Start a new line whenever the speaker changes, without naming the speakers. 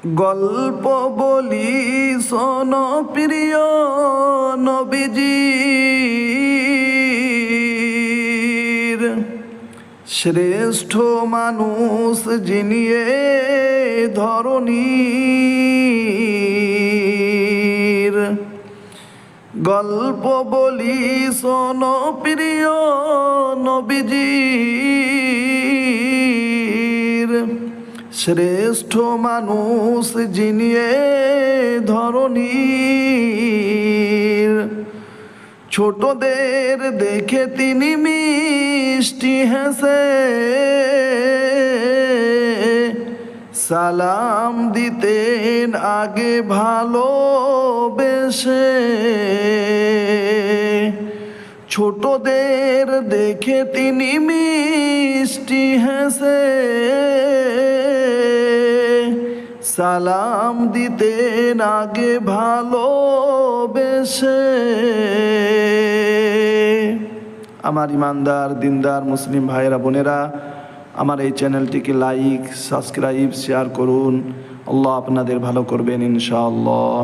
গল্প বলি শোনো প্রিয় নবীজির, শ্রেষ্ঠ মানুষ যিনি এ ধরণীর। গল্প বলি শোনো প্রিয় নবীজির, শ্রেষ্ঠ মানুষ যিনি এ ধরণীর। ছোটদের দেখে তিনি মিষ্টি হেসে সালাম দিতেন আগে ভালোবেসে। ছোটদের দেখে তিনি মিষ্টি হেসে সালাম দিতেন আগে ভালোবেসে। আমার ইমানদার দিনদার মুসলিম ভাইয়েরা বোনেরা, আমার এই চ্যানেলটিকে লাইক, সাবস্ক্রাইব, শেয়ার করুন। আল্লাহ আপনাদের ভালো করবেন ইনশাআল্লাহ।